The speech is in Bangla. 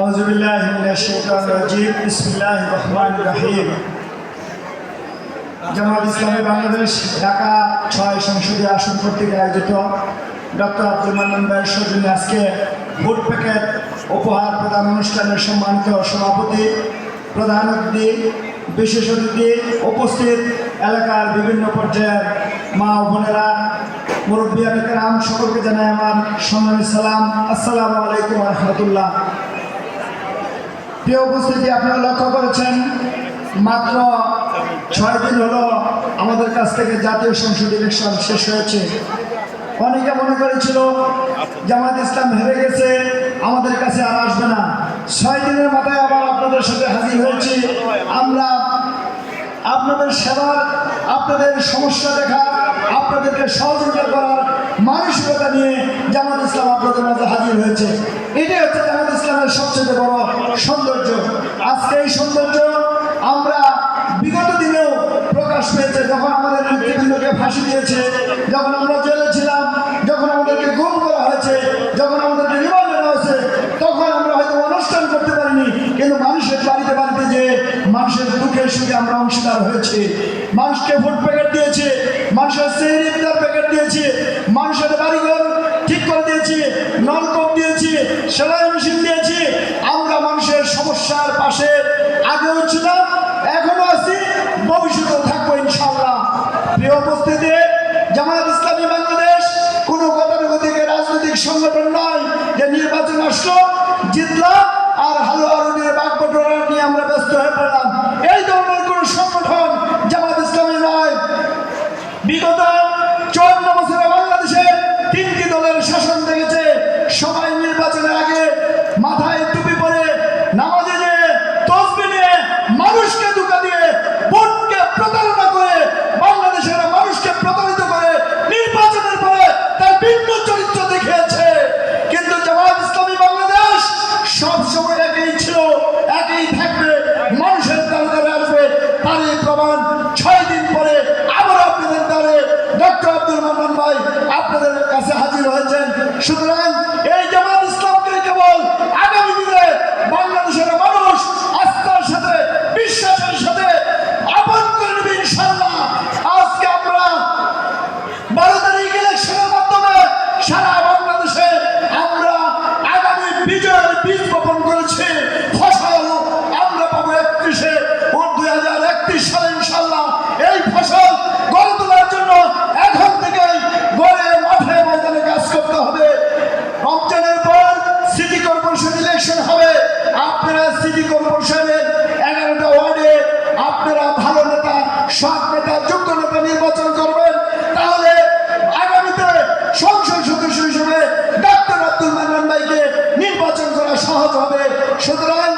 আউযুবিল্লাহি মিনাশ শাইতানির রাজিম। বিসমিল্লাহির রহমানির রহিম। জামাত ইসলামী বাংলাদেশ ঢাকা ৬ সংসদীয় আসন কর্তৃক আয়োজিত ডক্টর আব্দুল মান্নান ভাইয়ের সৌজন্যে আজকে ভোট প্যাকেট উপহার প্রদান অনুষ্ঠানের সম্মানিত সভাপতি, প্রধান অতিথি, বিশেষ অতিথি, উপস্থিত এলাকার বিভিন্ন পর্যায়ের মা ও বোনেরা, মুরব্বিয়ান কেরাম, সকলকে জানাই আমার সম্মানিত সালাম। আসসালামু আলাইকুম ওয়া রাহমাতুল্লাহ। প্রিয় উপস্থিতি, আপনারা লক্ষ্য করেছেন মাত্র 6 দিন হলো আমাদের কাছ থেকে জাতীয় সংসদ ইলেকশন শেষ হয়েছে। অনেকে মনে করেছিল জামাত ইসলাম হেরে গেছে, আমাদের কাছে আর আসবে না। 6 দিনের মাথায় আবার আপনাদের সাথে হাজির হয়েছি। আমরা আপনাদের সেবার, আপনাদের সমস্যা দেখা, আপনাদেরকে সহযোগিতা করার মানসিকতা নিয়ে জামাত ইসলাম আপনাদের মাঝে হাজির হয়েছে। এটাই হচ্ছে জামাত ইসলামের সবচেয়ে বড় সৌন্দর্য। আজকে এই সৌন্দর্য আমরা বিগত দিনেও প্রকাশ পেয়েছে। যখন আমাদের নেতৃবৃন্দকে ফাঁসি দিয়েছে, যখন আমরা জেলে ছিলাম, যখন আমাদেরকে গুম করা হয়েছে, যখন আমাদেরকে রিমান্ডে নেওয়া হয়েছে, তখন আমরা হয়তো অনুষ্ঠান করতে পারিনি, কিন্তু মানুষের বাড়িতে বাড়িতে যে মানুষের দুঃখের সুখে আমরা অংশীদার হয়েছি। মানুষকে ভোট প্যাকেট দিয়েছে, মানুষের সেহরি ইফতার প্যাকেট দিয়েছি, মানুষের বাড়িঘর ঠিক করে দিয়েছি, নলকূপ দিয়েছি, সেলাই মেশিন দিয়েছি। আমরা মানুষের সমস্যার পাশে আগেও ছিলাম, এখনো আছি, ভবিষ্যতেও থাকবো ইনশাআল্লাহ। প্রিয় উপস্থিতি, জামাত ইসলামী বাংলাদেশ কোনো গতানুগতিক রাজনৈতিক সংগঠন নয় যে নির্বাচন আসলো, জিতলাম আর হালুয়ারুনের বাগবটোয়ারা নিয়ে আমরা ব্যস্ত হয়ে পড়লাম। এই ধরনের কোন সংগঠন জামাত ইসলামী নয়। বিগত 54 বছরে বাংলাদেশে 3টি দলের শাসন দেখেছে। সবাই নির্বাচনের আগে মাথায় টুপি পরে, নামাজে যে তসবিহ নিয়ে, মানুষকে ধোঁকা দিয়ে, ভোটকে প্রতারণা করে, বাংলাদেশের মানুষকে প্রতারিত করে নির্বাচনের পরে তার ভিন্ন চরিত্র দেখিয়েছে। কিন্তু জামাত ইসলামী বাংলাদেশ সবসময় একই ছিল, একই থাকবে, মানুষের দ্বারে আসবে। তারই প্রমাণ 6 দিন পরে আবার আপনাদের দ্বারে ডক্টর আব্দুল মান্নান ভাই আপনাদের কাছে হাজির হয়েছেন। সুতরাং এই জামাত ইসলামকে কেবল আগামী দিনে বাংলাদেশের মানুষ আস্থার সাথে, বিশ্বাসের সাথে আপন করে নেবে ইনশাআল্লাহ। আজকে আমরা 12 তারিখ ইলেকশনের মাধ্যমে সারা বাংলাদেশে আমরা আগামী বিজয়ের বীজ বপন করেছি। ফসল আমরা পাবো 2031 সালে ইনশাআল্লাহ। এই ফসল গড়ে তোলার জন্য এখন থেকেই গড়ে মাঠে ময়দানে কাজ করতে হবে। রমজানের পর সিটি কর্পোরেশন ইলেকশন হবে। আপনারা সিটি কর্পোরেশনের 11টা ওয়ার্ডে আপনারা ভালো নেতা, সৎ নেতা, যোগ্য নেতা নির্বাচন করবেন। তাহলে আগামীতে সংসদ সদস্য হিসেবে ডক্টর আব্দুল মান্নান ভাইকে নির্বাচন করা সহজ হবে। সুতরাং